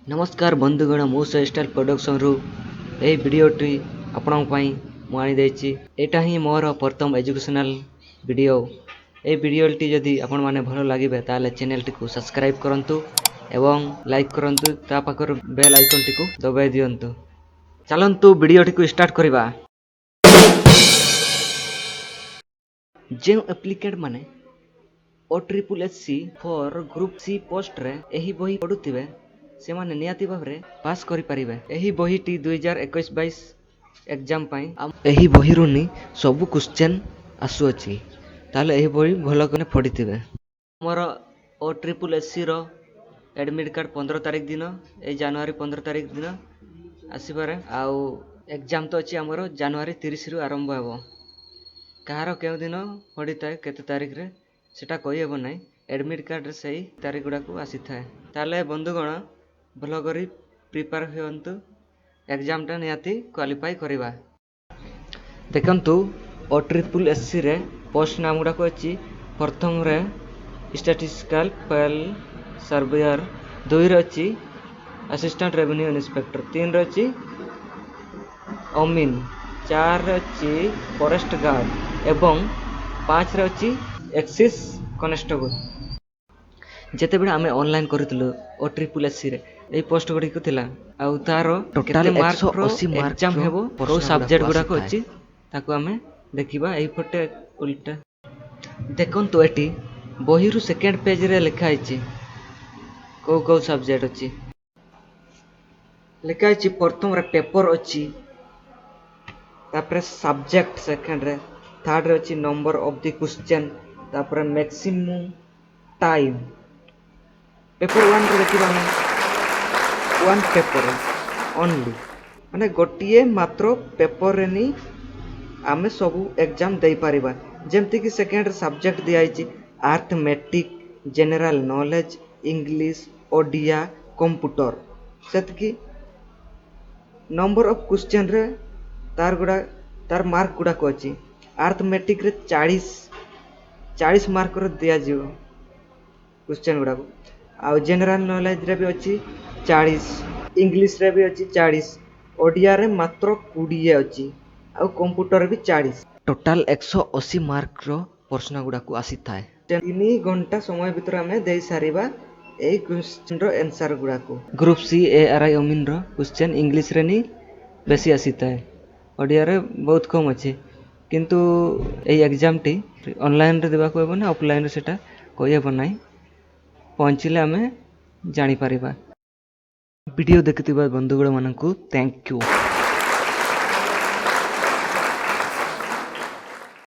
नमस्कार बंधुगण मो स्टाइल प्रोडक्शन रु यही वीडियोटी आपण मु आनी एटा ही मोर प्रथम एजुकेशनल वीडियो। ए वीडियोटी जदि आपण माने भल लगे ताले चैनल टी को सब्सक्राइब करंतु एवं लाइक करंतु ता पाखर बेल आइकन टी को दबाई दियंतु। चलंतु वीडियोटी को स्टार्ट करबा। जे एप्लिकेंट माने OSSC for group C post रे एही बही पढुतिबे से माने नियाती भाबरे पास करि परिबे। एही बही टी 2021-22 एग्जाम पई एही बही रुनी सब क्वेश्चन आसु अछि ताले एही बही भलो कने पढितिबे। हमर OSSC रो एडमिट कार्ड 15 तारिख दिन ए जनवरी 15 तारिख दिन आसीबारे आउ एग्जाम तो अछि हमर जनवरी 30 रु आरंभ हेबो। कहार केउ दिन पढिताय केते तारिख रे सेटा कहि हेबो नै एडमिट कार्ड रे सही तारिख गुडा को आसी थाए। ताले बंधुगण भलो करी प्रिपेयर होयंतु एग्जाम टा नियाती क्वालिफाई करिबा। देखंतु OSSC रे पोस्ट नाम गुडा को अछि प्रथम रे स्टैटिस्टिकल फाइल सर्वेयर, 2 रे अछि असिस्टेंट रेवेन्यू इंस्पेक्टर, 3 रे अछि अमीन, 4 रे अछि फॉरेस्ट गार्ड एवं 5 रे अछि एक्सिस कॉन्स्टेबल। जेते बेला हमें ऑनलाइन करितलु OSSC रे ए पोस्ट गुडी को थिला आउ तारो टोटल 180 मार्क एग्जाम हेबो को सब्जेक्ट गुडा को अछि ताको हमें देखिबा एई फटे उल्टा। देखंतु एटी बही रु सेकंड पेज रे लिखा अछि को सब्जेक्ट अछि लिखा अछि। प्रथम रे पेपर अछि, तापर सब्जेक्ट सेकंड रे, थर्ड रे अछि नंबर ऑफ द क्वेश्चन, तापर मैक्सिमम टाइम। पेपर 1 रे देखिबा हम 1 पेपर ओनली माने गोटिए मात्र पेपर रे नी आमे सब एग्जाम दे परिबा। जेमति कि सेकंड सब्जेक्ट दिया अछि arithmetic, general knowledge, English, Odia, computer. सेत कि नंबर ऑफ क्वेश्चन रे तार मार्क गुडा को अछि अर्थमेटिक रे 40 मार्क रे दिया जिवो क्वेश्चन गुडा को। आ जनरल नॉलेज रे भी अछि 40, इंग्लिश रे भी अछि 40, ओडिया रे मात्र 20 अछि आ कंप्यूटर भी 40। टोटल 180 मार्क रो प्रश्न गुडा को आसी थाए। 3 घंटा समय भीतर हमें दे सारिबा ए क्वेश्चन रो आंसर गुडा को। ग्रुप सी ARI अमीन रो क्वेश्चन इंग्लिश रे नी बेसी आसी थाए, ओडिया रे बहुत कम अछि। किंतु ए एग्जाम टी ऑनलाइन रे देबा को हेबो ना ऑफलाइन रे सेटा कोइ हेबो नै, पहुंचिले हमें जानी परिबा। वीडियो देखिथिबा बंधुगण मानकु थैंक यू।